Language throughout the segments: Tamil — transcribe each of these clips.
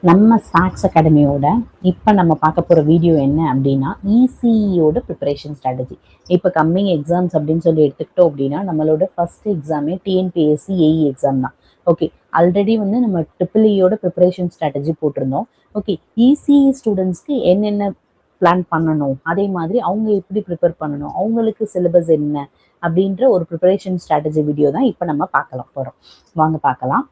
நம்ம ஸ்டாக்ஸ் அகாடமியோட இப்போ நம்ம பார்க்க போகிற வீடியோ என்ன அப்படின்னா இசிஇயோட ப்ரிப்பரேஷன் ஸ்ட்ராட்டஜி. இப்போ கம்மிங் எக்ஸாம்ஸ் அப்படின்னு சொல்லி எடுத்துக்கிட்டோம் அப்படின்னா நம்மளோட ஃபர்ஸ்ட் எக்ஸாமே டிஎன்பிஎஸ்சி ஏஇ எக்ஸாம் தான். ஓகே, ஆல்ரெடி வந்து நம்ம ட்ரிபிள்இயோட ப்ரிப்பரேஷன் ஸ்ட்ராட்டஜி போட்டிருந்தோம். ஓகே, இசிஇ ஸ்டூடெண்ட்ஸ்க்கு என்னென்ன பிளான் பண்ணணும், அதே மாதிரி அவங்க எப்படி ப்ரிப்பேர் பண்ணணும், அவங்களுக்கு சிலபஸ் என்ன அப்படின்ற ஒரு ப்ரிப்பரேஷன் ஸ்ட்ராட்டஜி வீடியோ தான் இப்போ நம்ம பார்க்கலாம் போகிறோம். வாங்க பார்க்கலாம்.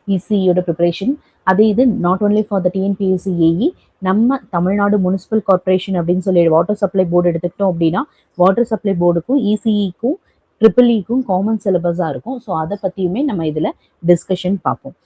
இசிஇயோட ப்ரிப்பரேஷன் அதே இது not only for the TNPSC AE, நம்ம தமிழ்நாடு முனிசிபல் கார்பரேஷன் அப்படின்னு சொல்லி வாட்டர் சப்ளை போர்டு எடுத்துக்கிட்டோம் அப்படின்னா வாட்டர் சப்ளை போர்டுக்கும் இசிஇக்கும் ட்ரிபிள்இக்கும் காமன் சிலபஸாக இருக்கும். ஸோ அதை பற்றியுமே நம்ம இதில் டிஸ்கஷன் பார்ப்போம்.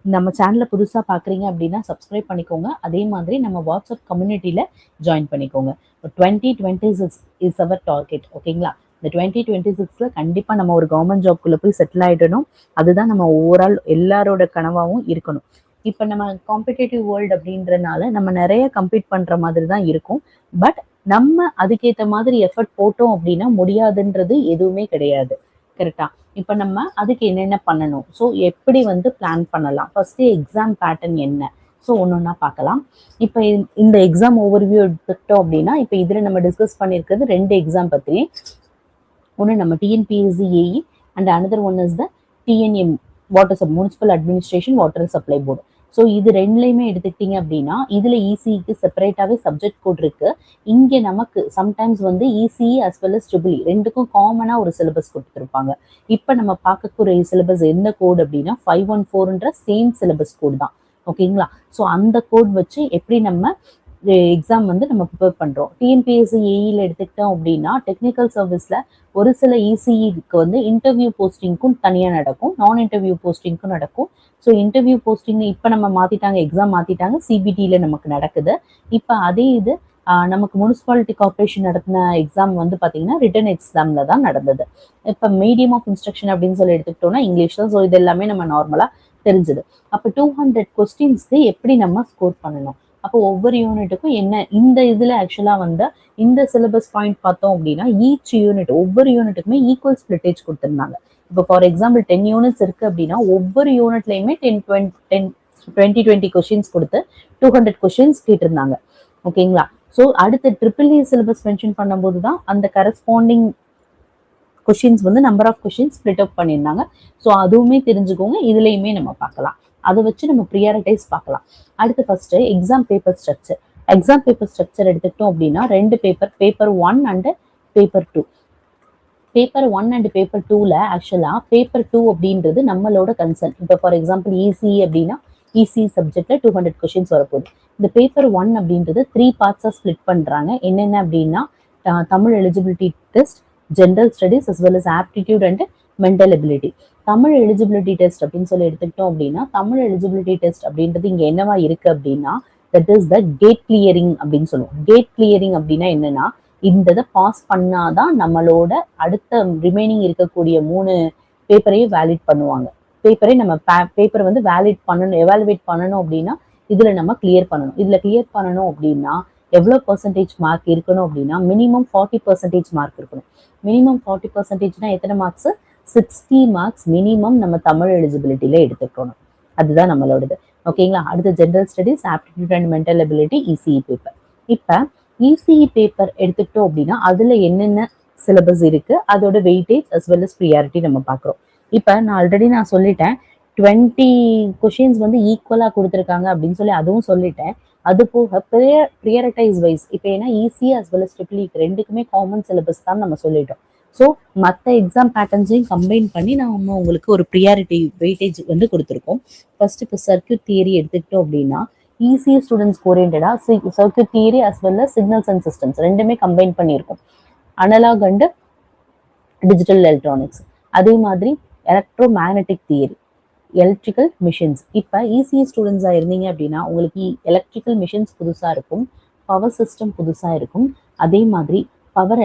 நம்ம சேனலை புதுசாக பார்க்குறீங்க அப்படின்னா சப்ஸ்கிரைப் பண்ணிக்கோங்க. அதே மாதிரி நம்ம வாட்ஸ்அப் கம்யூனிட்டியில் ஜாயின் பண்ணிக்கோங்க. 2026 இஸ் அவர் டார்கெட். ஓகேங்களா, இந்த 2026 கண்டிப்பாக நம்ம ஒரு கவர்மெண்ட் ஜாப்குள்ளே போய் செட்டில் ஆகிடணும். அதுதான் நம்ம ஓவரால் எல்லாரோட கனவாகவும் இருக்கணும். இப்போ நம்ம காம்படிட்டிவ் வேர்ல்டு அப்படின்றனால நம்ம நிறைய கம்பீட் பண்ணுற மாதிரி தான் இருக்கும். பட் நம்ம அதுக்கேற்ற மாதிரி எஃபர்ட் போட்டோம் அப்படின்னா முடியாதுன்றது எதுவுமே கிடையாது. கரெக்டா? இப்போ நம்ம அதுக்கு என்னென்ன பண்ணணும், ஸோ எப்படி வந்து பிளான் பண்ணலாம், ஃபர்ஸ்ட் எக்ஸாம் பேட்டர்ன் என்ன, ஸோ ஒன்று பார்க்கலாம். இப்போ இந்த எக்ஸாம் ஓவர்வியூ எடுத்துக்கிட்டோம் அப்படின்னா இப்போ இதில் நம்ம டிஸ்கஸ் பண்ணியிருக்கிறது 2 எக்ஸாம் பற்றி. ஒன்று நம்ம TNPSC AE and another one is the TNM water municipal administration water supply board. So இது ரெண்டுலையுமே எடுத்துக்கிட்டீங்க அப்படின்னா இதில் இசிஇக்கு செப்பரேட்டாகவே சப்ஜெக்ட் கோட் இருக்கு. இங்கே நமக்கு சம்டைம்ஸ் வந்து ECE as well as triple E ரெண்டுக்கும் காமனாக ஒரு சிலபஸ் கொடுத்துருப்பாங்க. இப்போ நம்ம பார்க்கக்கூடிய சிலபஸ் எந்த கோட் அப்படின்னா 514ன்ற சேம் சிலபஸ் கோட் தான். ஓகேங்களா, ஸோ அந்த கோட் வச்சு எப்படி நம்ம எக்ஸாம் வந்து நம்ம ப்ரிப்பேர் பண்ணுறோம். டிஎன்பிஎஸ்சி ஏஇயில் எடுத்துக்கிட்டோம் அப்படின்னா டெக்னிக்கல் சர்வீஸில் ஒரு சில இசிஇக்கு வந்து இன்டர்வியூ போஸ்டிங்க்கும் தனியாக நடக்கும், நான் இன்டர்வியூ போஸ்டிங்க்கும் நடக்கும். ஸோ இன்டர்வியூ போஸ்டிங் இப்போ நம்ம மாற்றிட்டாங்க, எக்ஸாம் மாற்றிட்டாங்க, சிபிடியில் நமக்கு நடக்குது. இப்போ அதே இது நமக்கு முனிசிபாலிட்டி கார்பரேஷன் நடத்தின எக்ஸாம் வந்து பார்த்தீங்கன்னா ரிட்டன் எக்ஸாமில் தான் நடந்தது. இப்போ மீடியம் ஆஃப் இன்ஸ்ட்ரக்ஷன் அப்படின்னு சொல்லி எடுத்துக்கிட்டோம்னா இங்கிலீஷ் தான். ஸோ இது எல்லாமே நம்ம நார்மலாக தெரிஞ்சுது. அப்போ 200 கொஸ்டின்ஸ்க்கு எப்படி நம்ம ஸ்கோர் பண்ணணும், அப்போ ஒவ்வொரு யூனிட்டுக்கும் என்ன இந்த இதில் ஆக்சுவலாக வந்து இந்த சிலபஸ் பாயிண்ட் பார்த்தோம் அப்படின்னா ஈச் யூனிட் ஒவ்வொரு யூனிட்டுக்குமே ஈக்குவல் ஸ்பிளிட்டேஜ் கொடுத்துருந்தாங்க. இப்போ ஃபார் எக்ஸாம்பிள் 10 யூனிட்ஸ் இருக்கு அப்படின்னா ஒவ்வொரு யூனிட்லையுமே 20 கொஸ்டின்ஸ் கொடுத்து 200 கொஸ்டின்ஸ் கேட்டிருந்தாங்க. ஓகேங்களா, ஸோ அடுத்த ட்ரிபிள்இ சிலபஸ் மென்ஷன் பண்ணும்போது தான் அந்த கரஸ்பாண்டிங் கொஸ்டின்ஸ் வந்து number of questions split up பண்ணியிருந்தாங்க. ஸோ அதுவுமே தெரிஞ்சுக்கோங்க, இதுலையுமே நம்ம பார்க்கலாம். அதை வச்சு நம்ம ப்ரியாரிட்டைஸ் பார்க்கலாம். அடுத்து first exam paper structure. Exam paper structure எடுத்துக்கிட்டோம் அப்படின்னா 2 paper 1 and paper 2. Paper 1 and paper 2ல ஆக்சுவலாக பேப்பர் 2 அப்படின்றது நம்மளோட கன்சர்ன். இப்போ ஃபார் எக்ஸாம்பிள் இசிஇ அப்படின்னா இசி சப்ஜெக்ட்ல 200 கொஸ்டின்ஸ் வரப்போகுது. இந்த பேப்பர் 1 அப்படின்றது 3 பார்ட்ஸாக ஸ்பிளிட் பண்ணுறாங்க. என்னென்ன அப்படின்னா Tamil eligibility test, general studies as well as aptitude and mental ability. Tamil eligibility test அப்படின்னு சொல்லி எடுத்துக்கிட்டோம் அப்படின்னா தமிழ் எலிஜிபிலிட்டி டெஸ்ட் அப்படின்றது இங்கே என்னவா இருக்கு அப்படின்னா that is the gate clearing அப்படின்னு சொல்லுவோம். கேட் கிளியரிங் அப்படின்னா என்னன்னா இந்த இதை பாஸ் பண்ணாதான் நம்மளோட அடுத்த ரிமைனிங் இருக்கக்கூடிய 3 பேப்பரையும் வேலிட் பண்ணுவாங்க. பேப்பரை நம்ம பேப்பரை வந்து வேலிட் பண்ணணும், எவாலுவேட் பண்ணணும் அப்படின்னா இதுல நம்ம கிளியர் பண்ணணும். இதுல கிளியர் பண்ணணும் அப்படின்னா எவ்வளோ பர்சன்டேஜ் மார்க் இருக்கணும் அப்படின்னா மினிமம் 40% மார்க் இருக்கணும். மினிமம் 40%னா எத்தனை மார்க்ஸ்? 60 மார்க்ஸ் மினிமம் நம்ம தமிழ் எலிஜிபிலிட்டியில எடுத்துக்கணும். அதுதான் நம்மளோடது. ஓகேங்களா, அடுத்த general studies, aptitude and mental ability, ECE paper. இப்போ இசிஇ பேப்பர் எடுத்துக்கிட்டோம் அப்படின்னா அதுல என்னென்ன சிலபஸ் இருக்கு, அதோட weightage as well as priority நம்ம பார்க்குறோம். இப்போ நான் ஆல்ரெடி சொல்லிட்டேன் 20 கொஷின்ஸ் வந்து ஈக்குவலாக கொடுத்துருக்காங்க அப்படின்னு சொல்லி அதுவும் சொல்லிட்டேன். அது போக ப்ரியாரிட்டைஸ் வைஸ் இப்போ ஏன்னா ECE as well as triple E ரெண்டுக்குமே காமன் சிலபஸ் தான் நம்ம சொல்லிட்டோம். ஸோ மற்ற எக்ஸாம் பேட்டர்ன்ஸையும் கம்பைன் பண்ணி நம்ம உங்களுக்கு ஒரு ப்ரியாரிட்டி வெயிட்டேஜ் வந்து கொடுத்துருக்கோம். ஃபர்ஸ்ட் இப்போ சர்க்யூட் தியரி எடுத்துக்கிட்டோம் அப்படின்னா இசிஇ ஸ்டூடெண்ட்ஸ்க்கு ஓரியன்டா circuit theory as well as signals and systems ரெண்டுமே கம்பைன் பண்ணியிருக்கோம். அனலாக் அண்ட் டிஜிட்டல் எலக்ட்ரானிக்ஸ், அதே மாதிரி electro magnetic theory, electrical machines. இப்போ இசிஇ ஸ்டூடெண்ட்ஸாக இருந்தீங்க அப்படின்னா உங்களுக்கு எலக்ட்ரிக்கல் மிஷின்ஸ் புதுசாக இருக்கும், பவர் சிஸ்டம் புதுசாக இருக்கும், அதே மாதிரி பவர்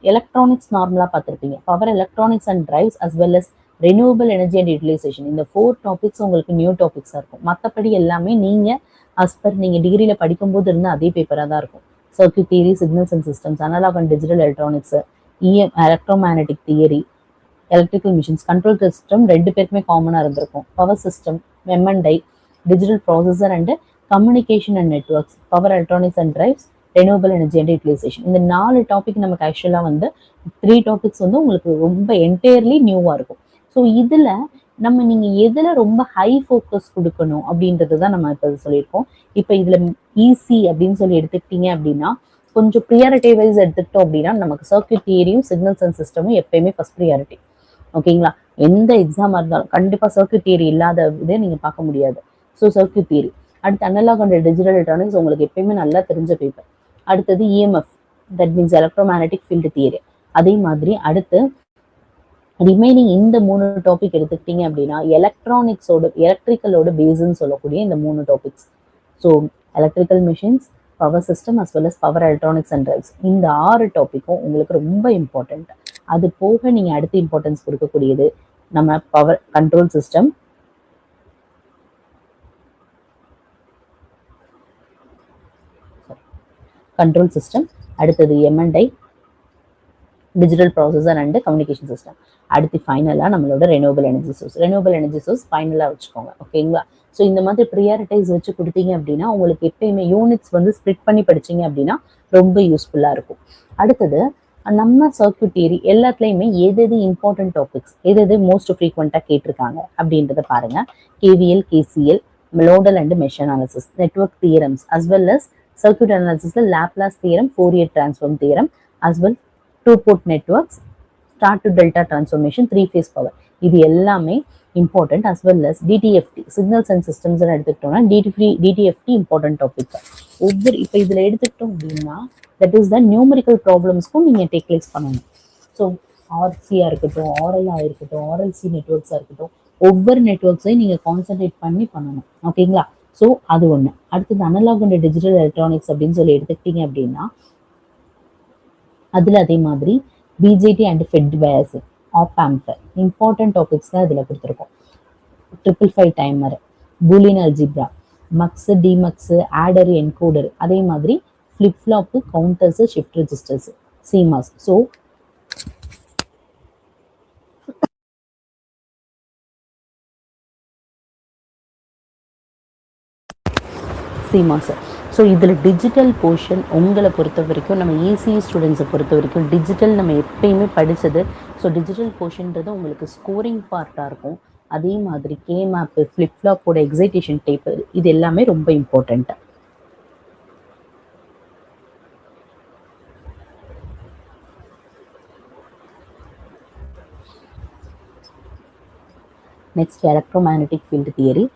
எலக்ட்ரானிக்ஸ் நார்மலாக பார்த்துருப்பீங்க, power electronics and drives as well as renewable energy and utilization. இந்த 4 டாபிக்ஸ் உங்களுக்கு நியூ டாபிக்ஸாக இருக்கும். மற்றபடி எல்லாமே நீங்கள் நீங்கள் டிகிரியில் படிக்கும்போது இருந்த அதே பேப்பராக தான் இருக்கும். Circuit theory, signals and systems, analog and digital electronics, electro magnetic theory, electrical machines, control system 2 பேருக்குமே காமனாக இருந்திருக்கும். Power system, M&I, digital processor and communication and networks, power electronics and drives, renewable energy and utilization. இந்த 4 டாபிக் நமக்கு ஆக்சுவலா வந்து 3 டாபிக்ஸ் வந்து உங்களுக்கு ரொம்ப என்டையர்லி நியூவா இருக்கும். ஸோ இதுல நீங்க எதுல ரொம்ப ஹை ஃபோக்கஸ் கொடுக்கணும் அப்படின்றது தான் நம்ம இப்போ சொல்லியிருக்கோம். இப்போ இதுல ஈஸி அப்படின்னு சொல்லி எடுத்துக்கிட்டீங்க அப்படின்னா கொஞ்சம் ப்ரியாரிட்டி வைஸ் எடுத்துக்கிட்டோம் அப்படின்னா நமக்கு சர்க்யூட் தியரியும் சிக்னல்ஸ் அண்ட் சிஸ்டமும் எப்பயுமே ஃபர்ஸ்ட் ப்ரியாரிட்டி. ஓகேங்களா? எந்த எக்ஸாமா இருந்தாலும் கண்டிப்பா சர்க்யூட் தியரி இல்லாத இதை நீங்க பார்க்க முடியாது. So circuit theory. அடுத்து அனலாக் அண்ட் டிஜிட்டல் எலக்ட்ரானிக்ஸ் உங்களுக்கு எப்பயுமே நல்லா தெரிஞ்ச பேப்பர். அடுத்தது EMF, that means electromagnetic field theory. அதே மாதிரி அடுத்து ரிமைனிங் இந்த 3 டாபிக் எடுத்துக்கிட்டீங்க அப்படின்னா எலக்ட்ரிக்கலோட பேஸ்ன்னு சொல்லக்கூடிய இந்த 3 topics. So electrical machines, power system as well as power electronics and drives, இந்த 6 டாபிக்கும் உங்களுக்கு ரொம்ப இம்பார்ட்டன்ட். அது போக நீங்க அடுத்து இம்பார்ட்டன்ஸ் கொடுக்கக்கூடியது நம்ம பவர் கண்ட்ரோல் சிஸ்டம், அடுத்தது M&I, digital processor and communication system. அடுத்து ஃபைனலாக நம்மளோட ரெனியூவபிள் எனர்ஜி சோர்ஸ் ஃபைனலாக வச்சுக்கோங்க. ஓகேங்களா? ஸோ இந்த மாதிரி ப்ரியாரிட்டைஸ் வச்சு கொடுத்தீங்க அப்படின்னா உங்களுக்கு எப்பயுமே யூனிட்ஸ் வந்து ஸ்ப்ளிட் பண்ணி படிச்சீங்க அப்படின்னா ரொம்ப யூஸ்ஃபுல்லாக இருக்கும். அடுத்தது நம்ம சர்க்யூட் தியரி எல்லாத்துலேயுமே எது இம்பார்ட்டன்ட் டாபிக்ஸ், எது மோஸ்ட் ஃப்ரீக்வெண்ட்டாக கேட்டிருக்காங்க அப்படின்றத பாருங்க. KVL, KCL, nodal and mesh analysis, network theorems as well as circuit அனாலிசிஸ்ல Laplace theorem, Fourier transform theorem as well 2-port networks, star to delta transformation, 3-phase power, இது எல்லாமே important. As well as DTFT, signals and systems எடுத்துக்கிட்டோம்னா DTFT இம்பார்ட்டன்ட் டாபிக். இப்போ இதில் எடுத்துக்கிட்டோம் அப்படின்னா தட் இஸ் த நியூமரிக்கல் ப்ராப்ளம்ஸ்க்கும் நீங்கள் டேக்லைஸ் பண்ணணும். ஸோ RCயாக இருக்கட்டும், ஆர்எல்லாக இருக்கட்டும், RLC நெட்வொர்க்ஸாக இருக்கட்டும், ஒவ்வொரு நெட்வொர்க்ஸையும் நீங்கள் கான்சென்ட்ரேட் பண்ணி பண்ணணும். ஓகேங்களா? ஸோ அது ஒன்று. அடுத்தது அனலாக் அண்ட் டிஜிட்டல் எலக்ட்ரானிக்ஸ் அப்படின்னு சொல்லி எடுத்துக்கிட்டீங்க அப்படின்னா அதில் அதே மாதிரி BJT and FET biasing, op amp, important topics தான் இதில் கொடுத்துருக்கோம். 555 timer, Boolean algebra, mux, demux, adder, encoder, அதே மாதிரி flip flop, counters, shift registers, CMOS. So so இதில் டிஜிட்டல் போர்ஷன் உங்களை பொறுத்த வரைக்கும் நம்ம ECE ஸ்டூடெண்ட்ஸை பொறுத்த வரைக்கும் டிஜிட்டல் நம்ம எப்பயுமே படித்தது. ஸோ டிஜிட்டல் போர்ஷன்றது உங்களுக்கு ஸ்கோரிங் பார்ட்டாக இருக்கும். அதே மாதிரி கேமேப்பு, ஃப்ளிப்ஃப்ளாப்போட எக்ஸைட்டேஷன் டேபிள், இது எல்லாமே ரொம்ப important. Next electromagnetic field theory.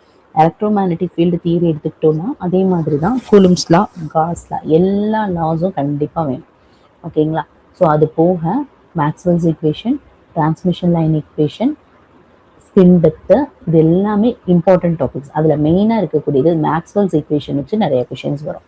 Electromagnetic field theory எடுத்துக்கிட்டோம்னா அதே மாதிரி தான் கூலும்ஸ் லா, காஸ் லா, எல்லா லாஸும் கண்டிப்பாக வேணும். ஓகேங்களா? ஸோ அது போக Maxwell's equation, transmission line equation, spin depth, இது எல்லாமே இம்பார்ட்டன்ட் டாபிக்ஸ். அதில் மெயினாக இருக்கக்கூடியது மேக்ஸ்வெல்ஸ் ஈக்குவேஷன் வச்சு நிறைய கொஷின்ஸ் வரும்.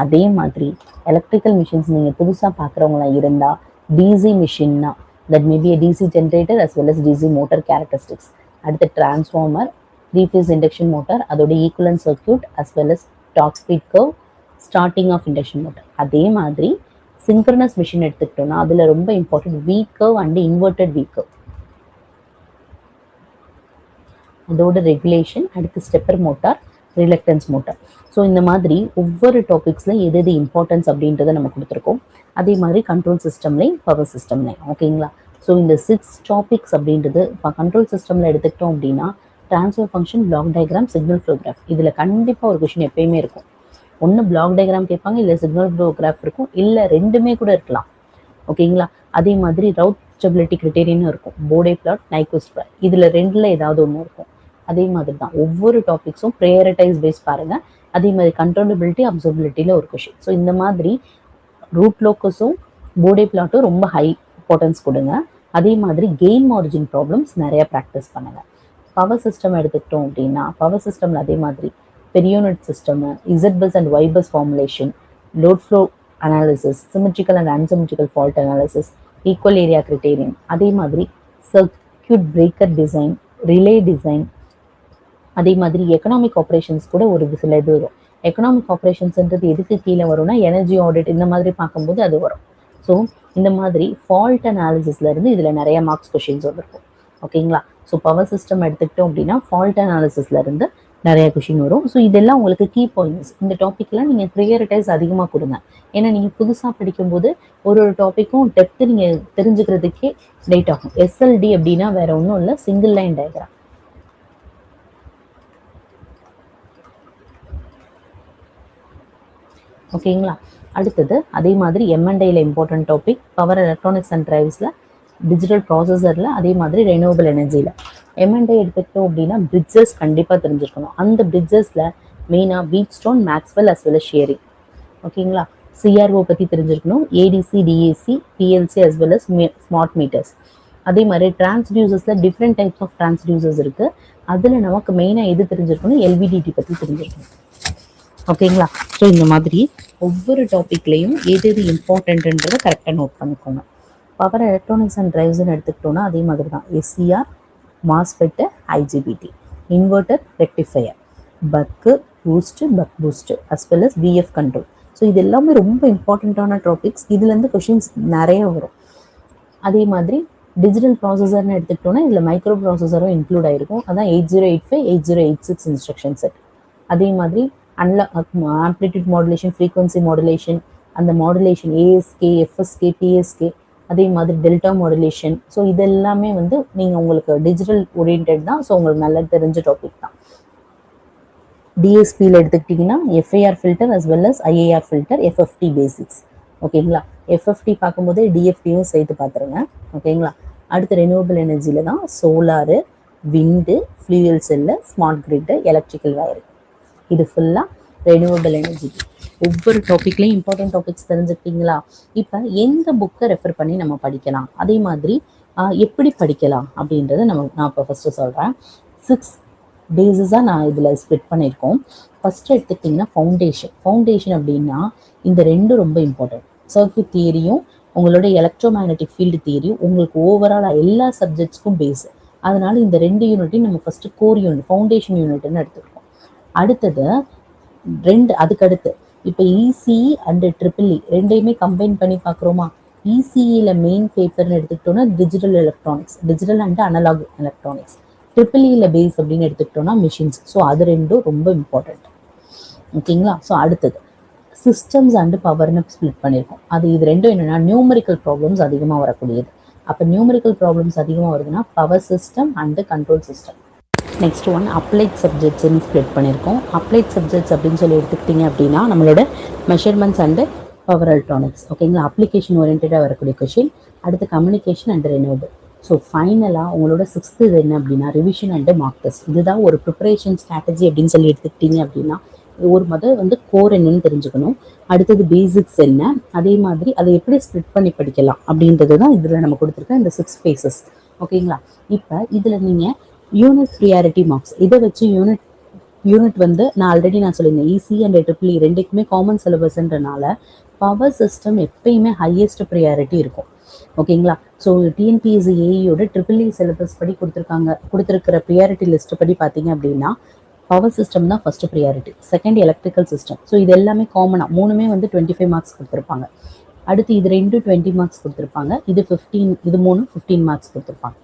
அதே மாதிரி எலக்ட்ரிக்கல் மிஷின்ஸ் நீங்கள் புதுசாக பார்க்குறவங்களாம் இருந்தால் டிசி மிஷின்னா that maybe DC generator as well as DC motor characteristics. அடுத்து டிரான்ஸ்ஃபார்மர், 3-phase இண்டக்ஷன் மோட்டார், அதோட equivalent circuit as well as torque speed curve, starting of induction motor. அதே மாதிரி சிங்க்ரனஸ் மிஷின் எடுத்துக்கிட்டோம்னா அதில் ரொம்ப important V curve and inverted V curve, அதோட ரெகுலேஷன், அடுத்து stepper motor, reluctance motor. So இந்த மாதிரி ஒவ்வொரு டாபிக்ஸில் எது இம்பார்ட்டன்ஸ் அப்படின்றத நம்ம கொடுத்துருக்கோம். அதே மாதிரி கண்ட்ரோல் சிஸ்டம்லையும் பவர் சிஸ்டம்லையும். ஓகேங்களா? ஸோ இந்த 6 டாபிக்ஸ் அப்படின்றது இப்போ கண்ட்ரோல் சிஸ்டமில் எடுத்துக்கிட்டோம் அப்படின்னா transfer function, block diagram, signal flow graph, இதில் கண்டிப்பாக ஒரு கொஷின் எப்பயுமே இருக்கும். ஒன்று பிளாக் டயக்ராம் கேட்பாங்க, இல்லை சிக்னல் ஃப்ளோ கிராஃப் இருக்கும், இல்லை ரெண்டுமே கூட இருக்கலாம். ஓகேங்களா? அதே மாதிரி ரவுட்டபிலிட்டி கிரிட்டேரியனும் இருக்கும், போர்டே பிளாட், நைக்விஸ்ட் பிளாட், இதில் ரெண்டில் ஏதாவது ஒன்று இருக்கும். அதே மாதிரி தான் ஒவ்வொரு டாபிக்ஸும் ப்ரையாரிட்டைஸ் பேஸ் பாருங்கள். அதே மாதிரி கண்ட்ரோலபிலிட்டி, அப்சர்வபிலிட்டியில் ஒரு கொஷின். ஸோ இந்த மாதிரி ரூட் லோக்கஸும் போர்டே பிளாட்டும் ரொம்ப ஹை இம்பார்ட்டன்ஸ் கொடுங்க. அதே மாதிரி கெயின் மார்ஜின் ப்ராப்ளம்ஸ் நிறைய ப்ராக்டிஸ் பண்ணுங்கள். பவர் சிஸ்டம் எடுத்துக்கிட்டோம் அப்படின்னா பவர் சிஸ்டமில் அதே மாதிரி per unit system, Z bus and Y bus formulation, load flow analysis, symmetrical and unsymmetrical fault analysis, equal area criterion, அதே மாதிரி circuit breaker design, relay design, அதே மாதிரி எக்கனாமிக் ஆப்ரேஷன்ஸ் கூட ஒரு சில இது வரும். எக்கனாமிக் ஆப்ரேஷன்ஸ்ன்றது எதுக்கு கீழே வரும்னா எனர்ஜி ஆடிட், இந்த மாதிரி பார்க்கும்போது அது வரும். ஸோ இந்த மாதிரி ஃபால்ட் அனாலிசிஸ்ல இருந்து இதில் நிறைய மார்க்ஸ் கொஷின்ஸ் வந்துருக்கும். ஓகேங்களா? ஸோ பவர் சிஸ்டம் எடுத்துக்கிட்டோம் அப்படின்னா ஃபால்ட் அனாலிசிஸ்ல இருந்து நிறைய கொஷின் வரும். ஸோ இதெல்லாம் உங்களுக்கு கீ பாயிண்ட்ஸ். இந்த டாப்பிக்லாம் நீங்கள் ப்ரியாரிட்டைஸ் அதிகமாக கொடுங்க. ஏன்னா நீங்கள் புதுசாக படிக்கும்போது ஒரு டாப்பிக்கும் டெப்த்து நீங்கள் தெரிஞ்சுக்கிறதுக்கே லேட் ஆகும். எஸ்எல்டி அப்படின்னா வேற ஒன்றும் இல்லை, சிங்கிள் லைன் டயக்ராம். ஓகேங்களா. அடுத்தது அதே மாதிரி எம்என்டையில் important topic power electronics and டிரைவ்ஸில், டிஜிட்டல் ப்ராசஸரில், அதே மாதிரி ரெனியூவபிள் எனர்ஜியில். எம்என்டை எடுத்துக்கிட்டோம் அப்படின்னா பிரிட்ஜஸ் கண்டிப்பாக தெரிஞ்சிருக்கணும். அந்த பிரிட்ஜஸில் மெயினாக Wheatstone, Maxwell as well as Schering. ஓகேங்களா. சிஆர்ஓ பற்றி தெரிஞ்சிருக்கணும், ADC, DAC, PLC as well as smart meters. அதே மாதிரி டிரான்ஸ்டியூசர்ஸில் டிஃப்ரெண்ட் டைப்ஸ் ஆஃப் டிரான்ஸ்டியூசர்ஸ் இருக்குது. அதில் நமக்கு மெயினாக எது தெரிஞ்சிருக்கணும், எல்விடிடி பற்றி தெரிஞ்சிருக்கணும். ஓகேங்களா. ஸோ இந்த மாதிரி ஒவ்வொரு டாப்பிக்லேயும் எது எது இம்பார்ட்டன்ட்ன்றதை கரெக்டாக நோட் பண்ணிக்கோங்க. பவர் எலக்ட்ரானிக்ஸ் அண்ட் டிரைவ்ஸ்ன்னு எடுத்துக்கிட்டோன்னா அதே மாதிரி தான். SCR, MOSFET, IGBT, inverter, rectifier, buck boost, buck boost as well as VF control. So இது எல்லாமே ரொம்ப இம்பார்ட்டண்ட்டான டாபிக்ஸ். இதுலேருந்து கொஷின்ஸ் நிறைய வரும். அதே மாதிரி டிஜிட்டல் ப்ராசஸர்னு எடுத்துக்கிட்டோன்னா இதில் மைக்ரோ ப்ராசஸரும் இன்க்ளூட் ஆகிருக்கும். அதான் 8085, 8086 இன்ஸ்ட்ரக்ஷன் செட். அதே மாதிரி ஆம்ப்ளிடியூட் மாடுலேஷன், ஃப்ரீக்வன்சி மாடுலேஷன், அந்த மாடுலேஷன் ஏஎஸ்கே, எஃப்எஸ்கே, பிஎஸ்கே, அதே மாதிரி டெல்டா மாடுலேஷன். ஸோ இதெல்லாமே வந்து நீங்கள் உங்களுக்கு டிஜிட்டல் ஓரியன்ட் தான். ஸோ உங்களுக்கு நல்லா தெரிஞ்ச டாபிக் தான். டிஎஸ்பியில் எடுத்துக்கிட்டிங்கன்னா FIR filter as well as IIR filter, FFT basics. ஓகேங்களா. எஃப்எஃப்டி பார்க்கும்போது டிஎஃப்டியும் சேர்த்து பார்த்துருங்க. ஓகேங்களா. அடுத்து ரெனியூவபிள் எனர்ஜியில் தான் solar, wind, fuel cell, smart grid, electrical wiring. இது ஃபுல்லாக ரெனியூவபிள் எனர்ஜி. ஒவ்வொரு டாப்பிக்லேயும் இம்பார்ட்டன்ட் டாபிக்ஸ் தெரிஞ்சுக்கிட்டீங்களா. இப்போ எந்த புக்கை ரெஃபர் பண்ணி நம்ம படிக்கலாம், அதே மாதிரி எப்படி படிக்கலாம் அப்படின்றத நான் இப்போ ஃபஸ்ட்டு சொல்கிறேன். 6 பேஸஸாக நான் இதில் ஸ்ப்ளிட் பண்ணியிருக்கோம். ஃபஸ்ட்டு எடுத்துக்கிட்டிங்கன்னா ஃபவுண்டேஷன் அப்படின்னா இந்த ரெண்டும் ரொம்ப இம்பார்ட்டன்ட். சர்க்யூட் தியரியும் உங்களோட எலக்ட்ரோமேக்னெட்டிக் ஃபீல்டு தியரியும் உங்களுக்கு ஓவராலாக எல்லா சப்ஜெக்ட்ஸ்க்கும் பேஸு. அதனால இந்த 2 யூனிட்டையும் நம்ம ஃபஸ்ட்டு கோர் யூனிட், ஃபவுண்டேஷன் யூனிட்னு எடுத்துருக்கோம். அடுத்தது அதுக்கடுத்து இப்போ இசிஇ அண்ட் ட்ரிபிள்இ ரெண்டையுமே கம்பைன் பண்ணி பார்க்குறோமா. இசிஇயில் மெயின் பேப்பர்னு எடுத்துக்கிட்டோன்னா digital electronics, digital and analog electronics. ட்ரிபிள்இயில் பேஸ் அப்படின்னு எடுத்துக்கிட்டோன்னா மிஷின்ஸ். ஸோ அது ரெண்டும் ரொம்ப இம்பார்ட்டண்ட். ஓகேங்களா. ஸோ அடுத்தது சிஸ்டம்ஸ் அண்டு பவர்னு ஸ்ப்ளிட் பண்ணியிருக்கோம். இது ரெண்டும் என்னென்னா நியூமரிக்கல் ப்ராப்ளம்ஸ் அதிகமாக வரக்கூடியது. அப்போ நியூமரிக்கல் ப்ராப்ளம்ஸ் அதிகமாக வருதுன்னா power system and control system. Next one applied சப்ஜெக்ட்ஸ்ன்னு ஸ்ப்ளிட் பண்ணியிருக்கோம். அப்ளைட் சப்ஜெக்ட்ஸ் அப்படின்னு சொல்லி எடுத்துக்கிட்டிங்க அப்படின்னா நம்மளோட மெஷர்மெண்ட்ஸ் அண்டு பவர் எலக்ட்ரானிக்ஸ். ஓகேங்களா. அப்ளிகேஷன் ஓரியன்டாக வரக்கூடிய கொஷின். அடுத்து கம்யூனிகேஷன் அண்ட் ரெனியூவபிள். ஸோ ஃபைனலாக உங்களோட 6th இது என்ன அப்படின்னா ரிவிஷன் அண்டு மார்க் டெஸ்ட். இதுதான் ஒரு ப்ரிப்பரேஷன் ஸ்ட்ராட்டஜி அப்படின்னு சொல்லி எடுத்துக்கிட்டிங்க அப்படின்னா ஒரு வந்து கோர் என்னன்னு தெரிஞ்சுக்கணும். அடுத்தது பேசிக்ஸ் என்ன, அதே மாதிரி அதை எப்படி ஸ்ப்ளிட் பண்ணி படிக்கலாம் அப்படின்றது தான் இதில் நம்ம கொடுத்துருக்க இந்த 6 phases. ஓகேங்களா. இப்போ இதில் நீங்கள் யூனிட் ப்ரியாரிட்டி மார்க்ஸ் இதை வச்சு யூனிட் வந்து நான் ஆல்ரெடி சொல்லியிருந்தேன். இசி அண்ட் ட்ரிபிள்இ ரெண்டுக்குமே காமன் சிலபஸ்ன்றனால பவர் சிஸ்டம் எப்பயுமே ஹையஸ்ட் ப்ரியாரிட்டி இருக்கும். ஓகேங்களா. ஸோ டிஎன்பிஎஸ்சி ஏஇயோட ட்ரிபிள்இ சிலபஸ் படி கொடுத்துருக்கிற ப்ரியாரிட்டி லிஸ்ட் படி பார்த்தீங்க அப்படின்னா பவர் சிஸ்டம் தான் first priority, second electrical system. So இது எல்லாமே காமனாக 3மே வந்து 25 மார்க்ஸ் கொடுத்துருப்பாங்க. அடுத்து இது 2 20 மார்க்ஸ் கொடுத்துருப்பாங்க. இது 15, இது 3 15 மார்க்ஸ் கொடுத்துருப்பாங்க.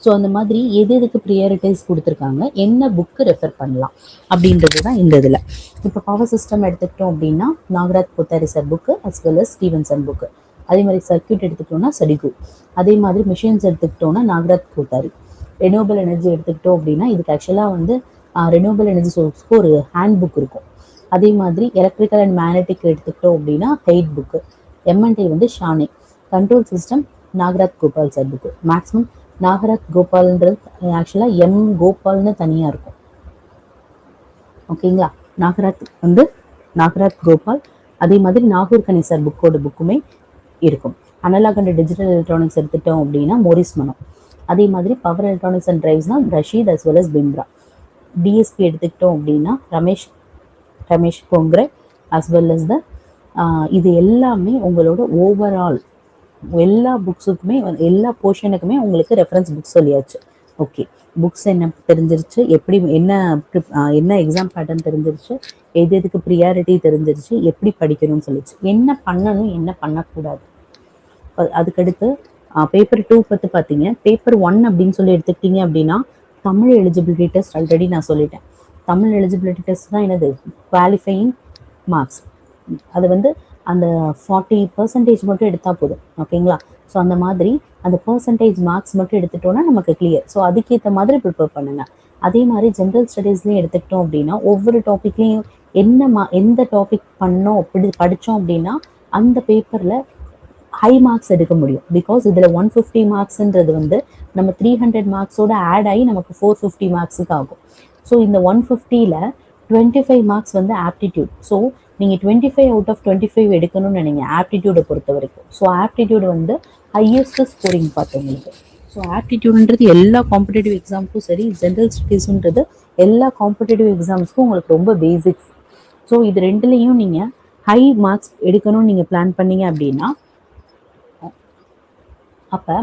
ஸோ அந்த மாதிரி எதுக்கு ப்ரியாரிட்டைஸ் கொடுத்துருக்காங்க, என்ன புக்கு ரெஃபர் பண்ணலாம் அப்படின்றது தான் இந்த இதில். இப்போ பவர் சிஸ்டம் எடுத்துக்கிட்டோம் அப்படின்னா Nagaraj Kothari sir book as well as Stevenson book. அதே மாதிரி சர்க்யூட் எடுத்துக்கிட்டோம்னா சடிகு. அதே மாதிரி மிஷின்ஸ் எடுத்துக்கிட்டோம்னா நாகராஜ் கோத்தாரி. ரெனியூவபிள் எனர்ஜி எடுத்துக்கிட்டோம் அப்படின்னா இதுக்கு ஆக்சுவலாக வந்து ரெனியூவபிள் எனர்ஜி சோர்ஸ்க்கு ஒரு ஹேண்ட் புக் இருக்கும். அதே மாதிரி எலக்ட்ரிக்கல் அண்ட் மேக்னெட்டிக் எடுத்துக்கிட்டோம் அப்படின்னா ஹெய்ட் புக்கு. எம்என்டி வந்து ஷானே. Control system Nagaraj Gopal sir book. Maximum Nagaraj கோபால்ன்றது ஆக்சுவலாக எம் கோபால்னு தனியாக இருக்கும். ஓகேங்களா. நாகராஜ் கோபால். அதே மாதிரி நாகூர் கனி சார் புக்குமே இருக்கும். அனலாக் அண்ட் டிஜிட்டல் எலக்ட்ரானிக்ஸ் எடுத்துட்டோம் அப்படின்னா மோரிஸ் மனோ. அதே மாதிரி பவர் எலக்ட்ரானிக்ஸ் அண்ட் டிரைவ்ஸ்னா Rashid as well as Bimbhra. DSP எடுத்துக்கிட்டோம் அப்படின்னா Ramesh Gaonkar as well as இது எல்லாமே உங்களோட ஓவரால் எல்லா புக்ஸுக்குமே எல்லா போர்ஷனுக்குமே உங்களுக்கு ரெஃபரன்ஸ் புக்ஸ் சொல்லியாச்சு. ஓகே. புக்ஸ் என்ன தெரிஞ்சிருச்சு, எப்படி என்ன எக்ஸாம் பேட்டர்ன் தெரிஞ்சிருச்சு, எதுக்கு ப்ரியாரிட்டி தெரிஞ்சிருச்சு, எப்படி படிக்கணும்னு சொல்லிச்சு, என்ன பண்ணணும் என்ன பண்ணக்கூடாது. அதுக்கடுத்து பேப்பர் 2 பற்றி பார்த்தீங்க. பேப்பர் 1 அப்படின்னு சொல்லி எடுத்துக்கிட்டீங்க அப்படின்னா தமிழ் எலிஜிபிலிட்டி டெஸ்ட் ஆல்ரெடி நான் சொல்லிட்டேன். தமிழ் எலிஜிபிலிட்டி டெஸ்ட் தான் என்னது, குவாலிஃபையிங் மார்க்ஸ். அது வந்து அந்த 40% மட்டும் எடுத்தால் போதும், ஓகேங்களா. ஸோ அந்த மாதிரி அந்த பர்சன்டேஜ் மார்க்ஸ் மட்டும் எடுத்துட்டோம்னா நமக்கு கிளியர். ஸோ அதுக்கேற்ற மாதிரி ப்ரிப்பேர் பண்ணுங்க. அதே மாதிரி ஜென்ரல் ஸ்டடீஸ்லையும் எடுத்துக்கிட்டோம் அப்படின்னா ஒவ்வொரு டாப்பிக்லையும் எந்த டாபிக் பண்ணோம் படித்தோம் அப்படின்னா அந்த பேப்பரில் ஹை மார்க்ஸ் எடுக்க முடியும். பிகாஸ் இதில் 150 மார்க்ஸ்ன்றது வந்து நம்ம 300 மார்க்ஸோட ஆட் ஆகி நமக்கு 450 மார்க்ஸுக்கு ஆகும். ஸோ இந்த 150ல் 25 மார்க்ஸ் வந்து ஆப்டிடியூட். ஸோ நீங்கள் 25 அவுட் ஆஃப் 25 எடுக்கணும்னு நினைங்க ஆப்டிடியூடை பொறுத்த வரைக்கும். ஸோ ஆப்டிடியூடு வந்து ஹையஸ்ட் ஸ்கோரிங் பார்த்தவங்களுக்கு. ஸோ ஆப்டிடியூடுன்றது எல்லா காம்படிட்டிவ் எக்ஸாமுக்கும் சரி, ஜென்ரல் ஸ்டடீஸ்ன்றது எல்லா காம்படிட்டிவ் எக்ஸாம்ஸ்க்கும் உங்களுக்கு ரொம்ப பேசிக்ஸ். ஸோ இது ரெண்டுலேயும் நீங்கள் ஹை மார்க்ஸ் எடுக்கணும்னு நீங்கள் பிளான் பண்ணீங்க அப்படின்னா அப்போ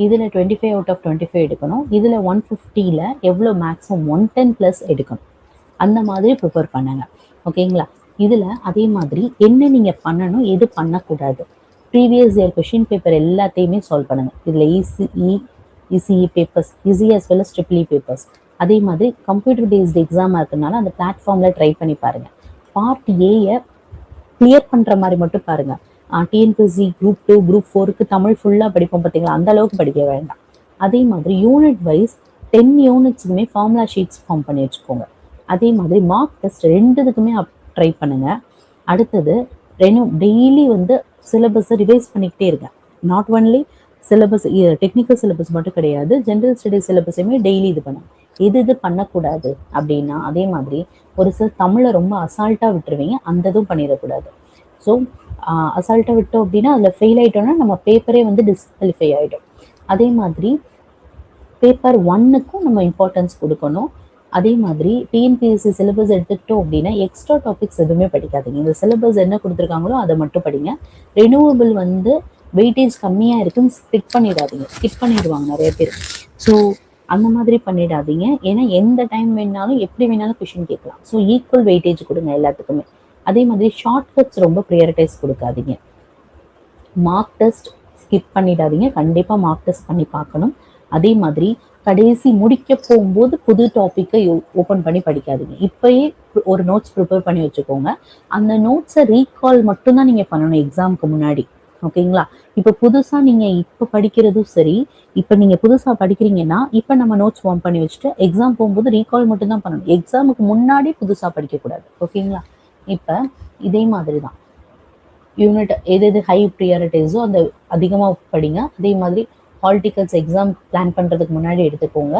இதில் 25 அவுட் ஆஃப் 25 எடுக்கணும். இதில் 150ல் எவ்வளோ மேக்ஸிமம் 110+ எடுக்கணும். அந்த மாதிரி ப்ரிப்பேர் பண்ணுங்க, ஓகேங்களா. இதில் அதே மாதிரி என்ன நீங்கள் பண்ணணும், எது பண்ணக்கூடாது, ப்ரீவியஸ் இயர் கொஷின் பேப்பர் எல்லாத்தையுமே சால்வ் பண்ணுங்கள். இதில் ECE papers, EC as well as triple E papers. அதே மாதிரி கம்ப்யூட்டர் பேஸ்டு எக்ஸாமாக இருக்கிறதுனால அந்த பிளாட்ஃபார்மில் ட்ரை பண்ணி பாருங்கள். பார்ட் ஏயை கிளியர் பண்ணுற மாதிரி மட்டும் பாருங்கள். டிஎன்பிஎஸ்சி குரூப் 2 குரூப் 4க்கு தமிழ் ஃபுல்லாக படிப்போம் பார்த்தீங்களா, அந்த அளவுக்கு படிக்க வேண்டாம். அதே மாதிரி யூனிட் வைஸ் 10 யூனிட்ஸுக்குமே ஃபார்முலா ஷீட்ஸ் ஃபார்ம் பண்ணி வச்சுக்கோங்க. அதே மாதிரி மார்க் டெஸ்ட் ரெண்டுத்துக்குமே ட்ரை பண்ணுங்கள். அடுத்தது டெய்லி வந்து சிலபஸை ரிவைஸ் பண்ணிக்கிட்டே இருக்கேன். Not only syllabus, technical syllabus மட்டும் கிடையாது, ஜென்ரல் ஸ்டடீஸ் சிலபஸையுமே டெய்லி இது பண்ணுங்க. இது பண்ணக்கூடாது அப்படின்னா அதே மாதிரி ஒரு சில தமிழை ரொம்ப அசால்ட்டாக விட்டுருவீங்க, அந்த இதுவும் பண்ணிடக்கூடாது. ஸோ அசால்ட்டாக விட்டோம் அப்படின்னா அதில் ஃபெயில் ஆகிட்டோம்னா நம்ம பேப்பரே வந்து டிஸ்குவாலிஃபை ஆகிடும். அதே மாதிரி பேப்பர் 1க்கும் நம்ம இம்பார்ட்டன்ஸ் கொடுக்கணும். அதே மாதிரி டிஎன்பிஎஸ்சி சிலபஸ் எடுத்துக்கிட்டோம் அப்படின்னா எக்ஸ்ட்ரா டாபிக்ஸ் எதுவுமே படிக்காதீங்க. இந்த சிலபஸ் என்ன கொடுத்துருக்காங்களோ அதை மட்டும் படிங்க. ரெனியூவபிள் வந்து வெயிட்டேஜ் கம்மியாக இருக்குன்னு ஸ்கிப் பண்ணிடுவாங்க நிறைய பேர். ஸோ அந்த மாதிரி பண்ணிடாதீங்க. ஏன்னா எந்த டைம் வேணாலும் எப்படி வேணாலும் கொஷின் கேட்கலாம். ஸோ ஈக்குவல் வெயிட்டேஜ் கொடுங்க எல்லாத்துக்குமே. அதே மாதிரி ஷார்ட் கட்ஸ் ரொம்ப ப்ரியாரிட்டைஸ் கொடுக்காதீங்க. மார்க் டெஸ்ட் ஸ்கிப் பண்ணிடாதீங்க, கண்டிப்பாக மார்க் டெஸ்ட் பண்ணி பார்க்கணும். அதே மாதிரி கடைசி முடிக்க போகும்போது புது டாப்பிக்கை ஓப்பன் பண்ணி படிக்காதீங்க. இப்போயே ஒரு நோட்ஸ் ப்ரிப்பேர் பண்ணி வச்சுக்கோங்க. அந்த நோட்ஸை ரீகால் மட்டும்தான் நீங்கள் பண்ணணும் எக்ஸாமுக்கு முன்னாடி, ஓகேங்களா. இப்போ புதுசாக நீங்கள் இப்போ படிக்கிறதும் சரி, இப்போ நீங்கள் புதுசாக படிக்கிறீங்கன்னா இப்போ நம்ம நோட்ஸ் ஃபார்ம் பண்ணி வச்சுட்டு எக்ஸாம் போகும்போது ரீகால் மட்டும்தான் பண்ணணும். எக்ஸாமுக்கு முன்னாடி புதுசாக படிக்கக்கூடாது, ஓகேங்களா. இப்போ இதே மாதிரி தான் யூனிட் எது ஹை ப்ரியாரிட்டிஸோ அந்த அதிகமாக படிங்க. அதே மாதிரி ஹால் டிக்கெட்ஸ் எக்ஸாம் பிளான் பண்ணுறதுக்கு முன்னாடி எடுத்துக்கோங்க.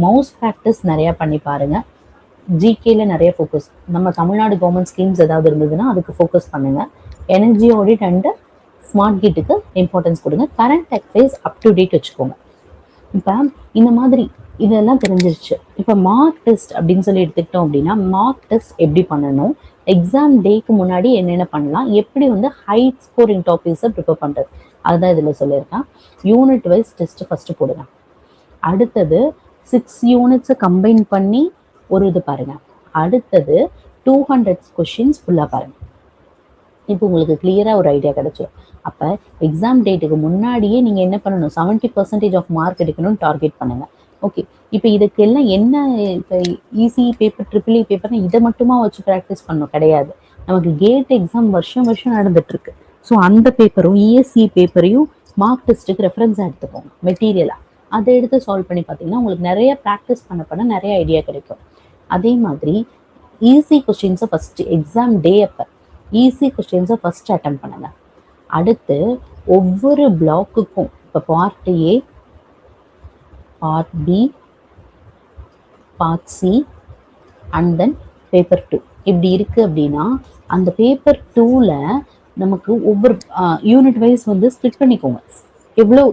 மவுஸ் ப்ராக்டிஸ் நிறையா பண்ணி பாருங்கள். ஜிகேல நிறைய ஃபோக்கஸ், நம்ம தமிழ்நாடு கவர்மெண்ட் ஸ்கீம்ஸ் ஏதாவது இருந்ததுன்னா அதுக்கு ஃபோக்கஸ் பண்ணுங்கள். எனர்ஜி ஆடிட் அண்ட் ஸ்மார்ட் கிட்டுக்கு இம்பார்ட்டன்ஸ் கொடுங்க. Current affairs up to date வச்சுக்கோங்க. இப்போ இந்த மாதிரி இதெல்லாம் தெரிஞ்சிருச்சு. இப்போ மார்க் டெஸ்ட் அப்படின்னு சொல்லி எடுத்துக்கிட்டோம் அப்படின்னா மார்க் டெஸ்ட் எப்படி பண்ணணும், எக்ஸாம் டேக்கு முன்னாடி என்னென்ன பண்ணலாம், எப்படி வந்து ஹை ஸ்கோரிங் டாபிக்ஸை ப்ரிப்பேர் பண்ணுறது, அதுதான் இதில் சொல்லியிருக்கேன். யூனிட் வைஸ் டெஸ்ட்டு ஃபஸ்ட்டு போடுங்க. அடுத்தது 6 யூனிட்ஸை கம்பைன் பண்ணி ஒரு இது பாருங்கள். அடுத்தது 200 கொஷின்ஸ் ஃபுல்லாக பாருங்கள். இப்போ உங்களுக்கு கிளியராக ஒரு ஐடியா கிடச்சிடும். அப்போ எக்ஸாம் டேட்டுக்கு முன்னாடியே நீங்கள் என்ன பண்ணணும், 70% ஆஃப் மார்க் எடுக்கணும்னு டார்கெட் பண்ணுங்கள். ஓகே, இப்போ இதுக்கெல்லாம் என்ன, இப்போ ஈஸி பேப்பர் ட்ரிபிள் இ பேப்பர்னா இதை மட்டுமா வச்சு ப்ராக்டிஸ் பண்ணணும் கிடையாது. நமக்கு கேட் எக்ஸாம் வருஷம் நடந்துட்டுருக்கு. ஸோ அந்த பேப்பரும் இஎஸ்சி பேப்பரையும் மார்க் டெஸ்ட்டுக்கு ரெஃபரன்ஸாக எடுத்துக்கோங்க மெட்டீரியலாக. அதை எடுத்து சால்வ் பண்ணி பார்த்தீங்கன்னா உங்களுக்கு நிறைய ப்ராக்டிஸ் பண்ண நிறைய ஐடியா கிடைக்கும். அதே மாதிரி ஈஸி கொஸ்டின்ஸை ஃபஸ்ட்டு எக்ஸாம் டே அப்போ ஈஸி கொஸ்டின்ஸை ஃபஸ்ட்டு அட்டெம்ப்ட் பண்ணுங்கள். அடுத்து ஒவ்வொரு பிளாக்குக்கும் இப்போ part A, part B, part C and then paper 2 இப்படி இருக்குது அப்படின்னா அந்த பேப்பர் 2ல் நமக்கு ஒவ்வொரு யூனிட் வைஸ் வந்து ஸ்ப்ளிட் பண்ணிக்கோங்க. எவ்வளோ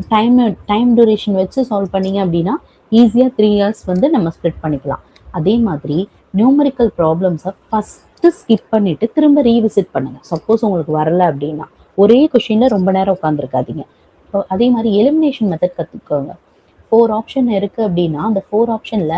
டைம் டூரேஷன் வச்சு சால்வ் பண்ணிங்க அப்படின்னா ஈஸியாக 3 இயர்ஸ் வந்து நம்ம ஸ்ப்ளிட் பண்ணிக்கலாம். அதே மாதிரி நியூமரிக்கல் ப்ராப்ளம்ஸை ஃபஸ்ட்டு ஸ்கிப் பண்ணிவிட்டு திரும்ப ரீவிசிட் பண்ணுங்கள். சப்போஸ் உங்களுக்கு வரலை அப்படின்னா ஒரே கொஷினில் ரொம்ப நேரம் உட்காந்துருக்காதீங்க. அதே மாதிரி எலிமினேஷன் மெத்தட் கற்றுக்கோங்க. 4 ஆப்ஷன் இருக்குது அப்படின்னா அந்த 4 ஆப்ஷனில்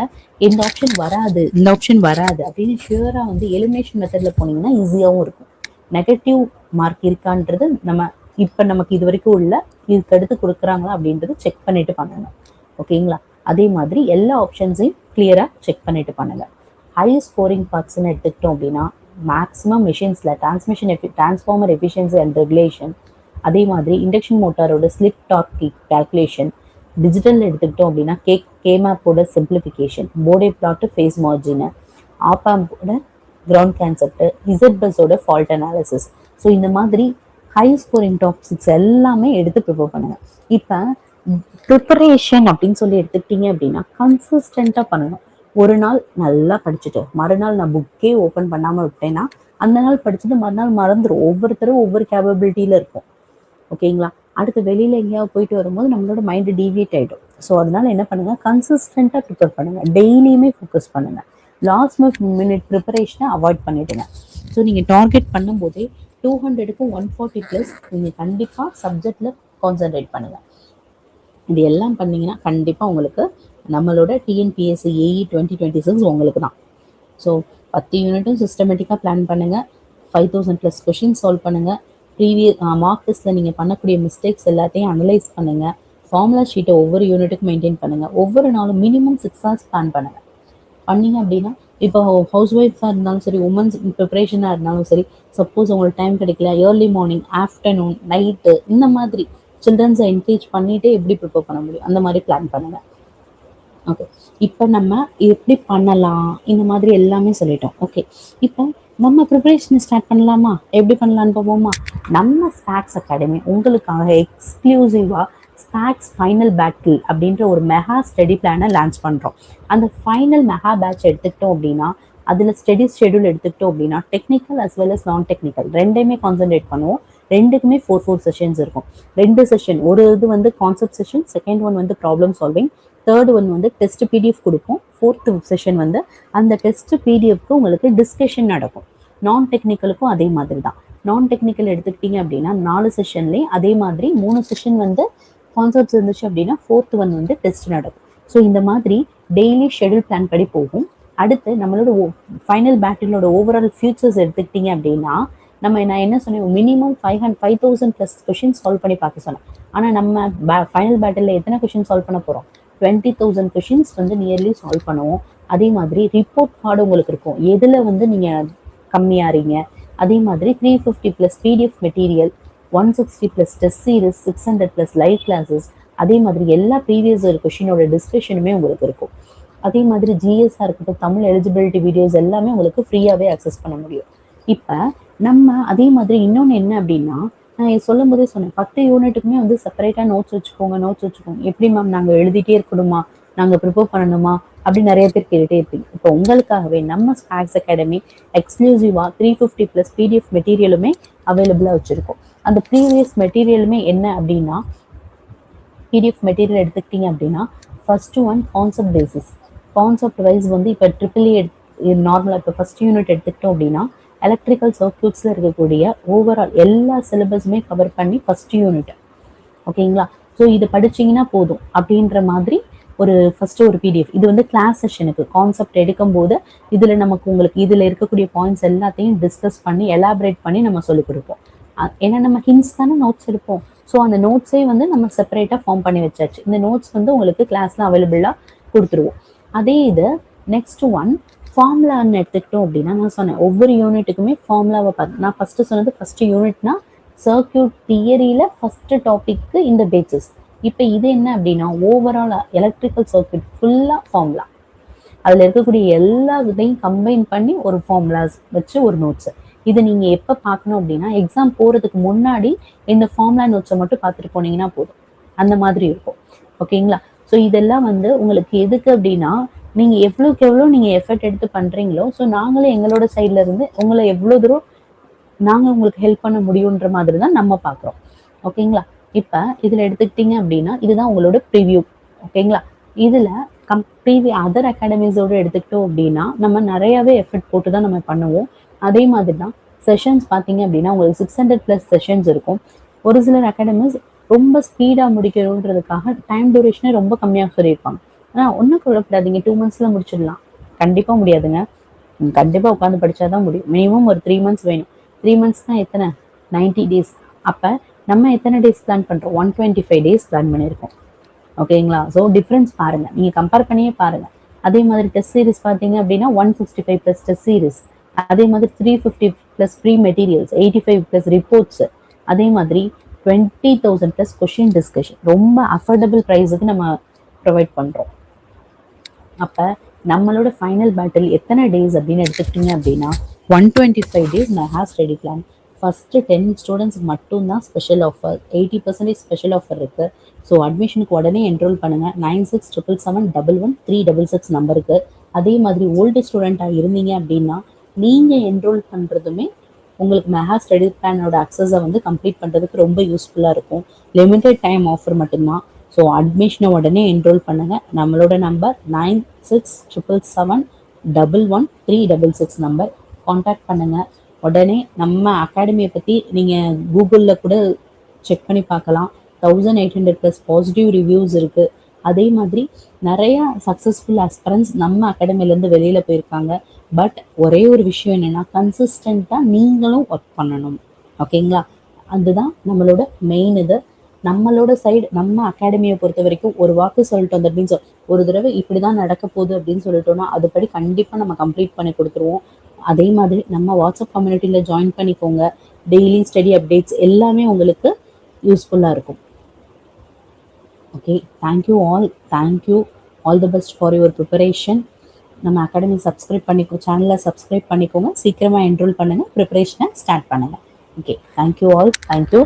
இந்த ஆப்ஷன் வராது, இந்த ஆப்ஷன் வராது அப்படின்னு ஷியூராக வந்து எலிமினேஷன் மெத்தடில் போனீங்கன்னா ஈஸியாகவும் இருக்கும். நெகட்டிவ் மார்க் இருக்கான்றது நம்ம இப்போ நமக்கு இது வரைக்கும் உள்ள இதுக்கு அடுத்து கொடுக்குறாங்களா அப்படின்றது செக் பண்ணிட்டு பண்ணணும். ஓகேங்களா? அதே மாதிரி எல்லா ஆப்ஷன்ஸையும் கிளியராக செக் பண்ணிட்டு பண்ணுங்க. ஹை ஸ்கோரிங் பார்ட்ஸ்ன்னு எடுத்துக்கிட்டோம் அப்படின்னா மேக்ஸிமம் மிஷின்ஸில் டிரான்ஸ்ஃபார்மர் எஃபிஷியன்சி அண்ட் ரெகுலேஷன், அதே மாதிரி இண்டக்ஷன் மோட்டாரோட ஸ்லிப் டார்க் கால்குலேஷன், டிஜிட்டல் எடுத்துக்கிட்டோம் அப்படின்னா கேமேப்போட simplification, Bode plot phase margin, ஆப்பாம்போட கிரவுண்ட் கான்செப்ட், இசட் பஸ்ஸோட ஃபால்ட் அனாலிசிஸ். ஸோ இந்த மாதிரி ஹை ஸ்கோரிங் டாபிக்ஸ் எல்லாமே எடுத்து ப்ரிப்பேர் பண்ணுங்க. இப்போ ப்ரிப்பரேஷன் அப்படின்னு சொல்லி எடுத்துக்கிட்டீங்க அப்படின்னா கன்சிஸ்டண்ட்டாக பண்ணணும். ஒரு நாள் நல்லா படிச்சுட்டு மறுநாள் நான் புக்கே ஓப்பன் பண்ணாமல் விட்டேன்னா அந்த நாள் படிச்சுட்டு மறுநாள் மறந்துடும். ஒவ்வொருத்தரும் ஒவ்வொரு கேப்பபிலிட்டியில் இருக்கும். ஓகேங்களா? அடுத்து வெளியில் எங்கேயாவது போயிட்டு வரும்போது நம்மளோட மைண்டு டீவியேட் ஆகிடும். ஸோ அதனால என்ன பண்ணுங்க, கன்சிஸ்டண்ட்டாக ப்ரிப்பேர் பண்ணுங்க. டெய்லியுமே ஃபோக்கஸ் பண்ணுங்க. லாஸ்ட் மினிட் ப்ரிப்பரேஷனை அவாய்ட் பண்ணிடுங்க. ஸோ நீங்கள் டார்கெட் பண்ணும்போதே 200க்கு 140+ நீங்கள் கண்டிப்பாக சப்ஜெக்டில் கான்சென்ட்ரேட் பண்ணுங்கள். இது எல்லாம் பண்ணிங்கன்னா கண்டிப்பாக உங்களுக்கு நம்மளோட டிஎன்பிஎஸ்சி ஏஇ 2026 உங்களுக்கு தான். ஸோ 10 யூனிட்டும் சிஸ்டமேட்டிக்காக பிளான் பண்ணுங்கள். 5000+ கொஷின் சால்வ் பண்ணுங்கள். ப்ரீவியஸ் மார்க் டெஸ்ட்டில் நீங்கள் பண்ணக்கூடிய மிஸ்டேக்ஸ் எல்லாத்தையும் அனலைஸ் பண்ணுங்கள். ஃபார்முலா ஷீட்டை ஒவ்வொரு யூனிட்டுக்கும் மெயின்டைன் பண்ணுங்கள். ஒவ்வொரு நாளும் மினிமம் 6 hours பிளான் பண்ணுங்கள். பண்ணிங்க அப்படின்னா இப்போ ஹவுஸ் ஒய்ஃபாக இருந்தாலும் சரி, உமன்ஸ் ப்ரிப்பரேஷனாக இருந்தாலும் சரி, சப்போஸ் உங்களுக்கு டைம் கிடைக்கல, ஏர்லி மார்னிங், ஆஃப்டர்நூன், நைட்டு இந்த மாதிரி சில்ட்ரன்ஸை என்கரேஜ் பண்ணிகிட்டே எப்படி ப்ரிப்பேர் பண்ண முடியும் அந்த மாதிரி பிளான் பண்ணுங்கள். ஓகே, இப்போ நம்ம எப்படி பண்ணலாம் இந்த மாதிரி எல்லாமே சொல்லிட்டோம். ஓகே, இப்போ நம்ம ப்ரிப்பரேஷனை ஸ்டார்ட் பண்ணலாமா? எப்படி பண்ணலான்னு பார்ப்போமா? நம்ம ஸ்பாக்ஸ் அகாடமி உங்களுக்காக எக்ஸ்க்ளூசிவாக ஸ்பாக்ஸ் ஃபைனல் பேட்டில் அப்படின்ற ஒரு மெகா ஸ்டடி பிளானை லான்ச் பண்ணுறோம். அந்த ஃபைனல் மெகா பேட்ச் எடுத்துக்கிட்டோம் அப்படின்னா அதில் ஸ்டடி ஷெடியூல் எடுத்துக்கிட்டோம் அப்படின்னா டெக்னிக்கல் அஸ் வெல் அஸ் நான் டெக்னிக்கல் ரெண்டையுமே கான்சன்ட்ரேட் பண்ணுவோம். ரெண்டுக்குமே 4 செஷன்ஸ் இருக்கும். 2 செஷன், ஒரு இது வந்து கான்செப்ட் செஷன், செகண்ட் ஒன் வந்து ப்ராப்ளம் சால்விங், தேர்ட் ஒன் வந்து டெஸ்ட் பிடிஎஃப் கொடுப்போம். 4th செஷன் வந்து அந்த டெஸ்ட் பிடிஎஃப்க்கு உங்களுக்கு டிஸ்கஷன் நடக்கும். நான் டெக்னிக்கலுக்கும் அதே மாதிரி தான். நான் டெக்னிக்கல் எடுத்துக்கிட்டீங்க அப்படின்னா 4 செஷன்லேயும் அதே மாதிரி 3 செஷன் வந்து கான்செப்ட்ஸ் இருந்துச்சு அப்படின்னா 4th ஒன் வந்து டெஸ்ட் நடக்கும். ஸோ இந்த மாதிரி டெய்லி ஷெடியூல் பிளான் படி போகும். அடுத்து நம்மளோட ஃபைனல் பேட்டிலோட ஓவரால் ஃபியூச்சர்ஸ் எடுத்துக்கிட்டீங்க அப்படின்னா நான் என்ன சொன்னேன், மினிமம் 5000+ கொஷின் சால்வ் பண்ணி பார்க்க சொன்னேன். ஆனால் நம்ம ஃபைனல் பேட்டிலில் எத்தனை கொஷின் சால்வ் பண்ண போகிறோம்? 20,000 கொஷின்ஸ் வந்து நியர்லி சால்வ் பண்ணுவோம். அதே மாதிரி ரிப்போர்ட் கார்டு உங்களுக்கு இருக்கும், எதில் வந்து நீங்கள் கம்மியாகிறீங்க. அதே மாதிரி 350+ PDF material, 160+ test series, 600+ live classes, அதே மாதிரி எல்லா ப்ரீவியஸ் இயர் கொஷினோட டிஸ்கஷனுமே உங்களுக்கு இருக்கும். அதே மாதிரி ஜிஎஸ்ஆர் இருக்கட்டும், தமிழ் எலிஜிபிலிட்டி வீடியோஸ் எல்லாமே உங்களுக்கு ஃப்ரீயாகவே அக்சஸ் பண்ண முடியும். இப்போ நம்ம அதே மாதிரி இன்னொன்று என்ன அப்படின்னா, நான் சொல்லும் போதே சொன்னேன் 10 யூனிட்டுக்குமே வந்து செப்பரேட்டாக நோட்ஸ் வச்சுக்கோங்க. எப்படி மேம் நாங்கள் எழுதிட்டே இருக்கணுமா, நாங்கள் ப்ரிப்பேர் பண்ணணுமா அப்படின்னு நிறைய பேர் கேட்டுகிட்டே இருப்பீங்க. இப்போ உங்களுக்காகவே நம்ம ஸ்பாக்ஸ் அகாடமி எக்ஸ்க்ளூசிவாக 350+ பிடிஎஃப் மெட்டீரியலுமே அவைலபிளாக வச்சுருக்கோம். அந்த ப்ரீவியஸ் மெட்டீரியலுமே என்ன அப்படின்னா, பிடிஎஃப் மெட்டீரியல் எடுத்துக்கிட்டீங்க அப்படின்னா first one concept basis. Concept wise வந்து இப்போ நார்மலாக இப்போ ஃபர்ஸ்ட் யூனிட் எடுத்துக்கிட்டோம் அப்படின்னா எலக்ட்ரிக்கல் சர்க்யூட்ஸில் இருக்கக்கூடிய ஓவரால் எல்லா சிலபஸுமே கவர் பண்ணி ஃபர்ஸ்ட் யூனிட். ஓகேங்களா? ஸோ இது படிச்சிங்கன்னா போதும் அப்படின்ற மாதிரி ஃபர்ஸ்ட் ஒரு பிடிஎஃப். இது வந்து கிளாஸ் செஷனுக்கு கான்செப்ட் எடுக்கும்போது இதில் உங்களுக்கு இதில் இருக்கக்கூடிய பாயிண்ட்ஸ் எல்லாத்தையும் டிஸ்கஸ் பண்ணி எலாபரேட் பண்ணி நம்ம சொல்லிக் கொடுப்போம். ஏன்னா நம்ம ஹிண்ட்ஸ் தானே நோட்ஸ் எடுப்போம். ஸோ அந்த நோட்ஸே வந்து நம்ம செப்பரேட்டாக ஃபார்ம் பண்ணி வச்சாச்சு. இந்த நோட்ஸ் வந்து உங்களுக்கு கிளாஸில் அவைலபிளாக கொடுத்துருவோம். அதே இது நெக்ஸ்ட் ஒன் ஃபார்முலான்னு எடுத்துக்கிட்டோம் அப்படின்னா நான் சொன்னேன் ஒவ்வொரு யூனிட்டுக்குமே ஃபார்முலாவை பார்த்து நான் ஃபஸ்ட்டு சொன்னது ஃபஸ்ட்டு யூனிட்னா சர்க்யூட் தியரியில் ஃபஸ்ட்டு டாபிக்கு இந்த பேச்சஸ். இப்போ இது என்ன அப்படின்னா ஓவரால் எலக்ட்ரிக்கல் சர்க்யூட் ஃபுல்லாக ஃபார்முலா, அதில் இருக்கக்கூடிய எல்லா இதையும் கம்பைன் பண்ணி ஒரு ஃபார்முலாஸ் வச்சு ஒரு நோட்ஸு. இதை நீங்கள் எப்போ பார்க்கணும் அப்படின்னா எக்ஸாம் போகிறதுக்கு முன்னாடி இந்த ஃபார்முலா நோட்ஸை மட்டும் பார்த்துட்டு போனீங்கன்னா போதும், அந்த மாதிரி இருக்கும். ஓகேங்களா? ஸோ இதெல்லாம் வந்து உங்களுக்கு எதுக்கு அப்படின்னா நீங்கள் எவ்வளோக்கு எவ்வளோ நீங்கள் எஃபர்ட் எடுத்து பண்ணுறீங்களோ ஸோ நாங்களே எங்களோட சைடில் இருந்து உங்களை எவ்வளோ தூரம் நாங்கள் உங்களுக்கு ஹெல்ப் பண்ண முடியுன்ற மாதிரி தான் நம்ம பார்க்குறோம். ஓகேங்களா? இப்போ இதில் எடுத்துக்கிட்டீங்க அப்படின்னா இதுதான் உங்களோட ப்ரிவியூ. ஓகேங்களா? இதில் அதர் அகாடமிஸோடு எடுத்துக்கிட்டோம் அப்படின்னா நம்ம நிறையாவே எஃபர்ட் போட்டு தான் நம்ம பண்ணுவோம். அதே மாதிரி தான் செஷன்ஸ் பார்த்தீங்க அப்படின்னா உங்களுக்கு 600+ செஷன்ஸ் இருக்கும். ஒரு சிலர் அகாடமிஸ் ரொம்ப ஸ்பீடாக முடிக்கணுன்றதுக்காக டைம் டியூரேஷனே ரொம்ப கம்மியாக சொல்லியிருப்பாங்க. ஆனால் ஒன்றும் கவலைப்படாதீங்க, 2 monthsல முடிச்சிடலாம். கண்டிப்பாக முடியாதுங்க, கண்டிப்பாக உட்காந்து படித்தா தான் முடியும். மினிமம் ஒரு 3 months வேணும். 3 months தான் எத்தனை 90 days. அப்போ நம்ம எத்தனை டேஸ் பிளான் பண்ணுறோம்? 125 டேஸ் பிளான் பண்ணியிருக்கோம். ஓகேங்களா? ஸோ டிஃப்ரென்ஸ் பாருங்கள், நீங்கள் கம்பேர் பண்ணியே பாருங்கள். அதே மாதிரி டெஸ்ட் சீரிஸ் பார்த்தீங்க அப்படின்னா 165 ப்ளஸ் டெஸ்ட் சீரிஸ், அதே மாதிரி 350 plus free materials, 85 plus reports, அதே மாதிரி 20,000 ப்ளஸ் கொஷின் டிஸ்கஷன். ரொம்ப அஃபோர்டபுள் ப்ரைஸுக்கு நம்ம ப்ரொவைட் பண்ணுறோம். அப்போ நம்மளோட ஃபைனல் பேட்டில் எத்தனை டேஸ் அப்படின்னு எடுத்துக்கிட்டிங்க அப்படின்னா 125 days mega study plan. First 10 ஸ்டூடெண்ட்ஸ்க்கு மட்டும்தான் ஸ்பெஷல் ஆஃபர், 80% ஸ்பெஷல் ஆஃபர் இருக்குது. ஸோ அட்மிஷனுக்கு உடனே என்ரோல் பண்ணுங்கள் 9677711366 நம்பருக்கு. அதே மாதிரி ஓல்டு ஸ்டூடெண்ட்டாக இருந்தீங்க அப்படின்னா நீங்கள் என்ரோல் பண்ணுறதுமே உங்களுக்கு மெகா ஸ்டடி பிளானோட அக்சஸை வந்து கம்ப்ளீட் பண்ணுறதுக்கு ரொம்ப யூஸ்ஃபுல்லாக இருக்கும். லிமிடெட் டைம் ஆஃபர் மட்டும்தான். ஸோ அட்மிஷனை உடனே என்ரோல் பண்ணுங்கள். நம்மளோட நம்பர் 9677711366 நம்பர். காண்டாக்ட் பண்ணுங்கள் உடனே. நம்ம அகாடமியை பற்றி நீங்கள் கூகுளில் கூட செக் பண்ணி பார்க்கலாம். 1800 ப்ளஸ் பாசிட்டிவ் ரிவ்யூஸ் இருக்குது. அதே மாதிரி நிறையா சக்ஸஸ்ஃபுல் ஆஸ்பிரன்ஸ் நம்ம அகாடமிலேருந்து வெளியில் போயிருக்காங்க. பட் ஒரே ஒரு விஷயம் என்னென்னா, கன்சிஸ்டண்ட்டாக நீங்களும் ஒர்க் பண்ணணும். ஓகேங்களா? அதுதான் நம்மளோட மெயின் இது. நம்மளோட சைடு, நம்ம அகாடமியை பொறுத்த வரைக்கும் ஒரு வாக்கு சொல்லிட்டோம். தட் மீன்ஸ் ஒரு தடவை இப்படி தான் நடக்க போகுது அப்படின்னு சொல்லிட்டோம்னா அதுபடி கண்டிப்பாக நம்ம கம்ப்ளீட் பண்ணி கொடுத்துருவோம். அதே மாதிரி நம்ம வாட்ஸ்அப் கம்யூனிட்டியில் ஜாயின் பண்ணிக்கோங்க. டெய்லி ஸ்டடி அப்டேட்ஸ் எல்லாமே உங்களுக்கு யூஸ்ஃபுல்லாக இருக்கும். Okay, thank you all. Thank you. All the best for your preparation. நம்ம அகாடமி சப்ஸ்கிரைப் பண்ணிக்கோ, சேனலை சப்ஸ்கிரைப் பண்ணிக்கோங்க. சீக்கிரமாக என்ரோல் பண்ணுங்கள், ப்ரிப்பரேஷனை ஸ்டார்ட் பண்ணுங்கள். Okay, thank you all. தேங்க்யூ.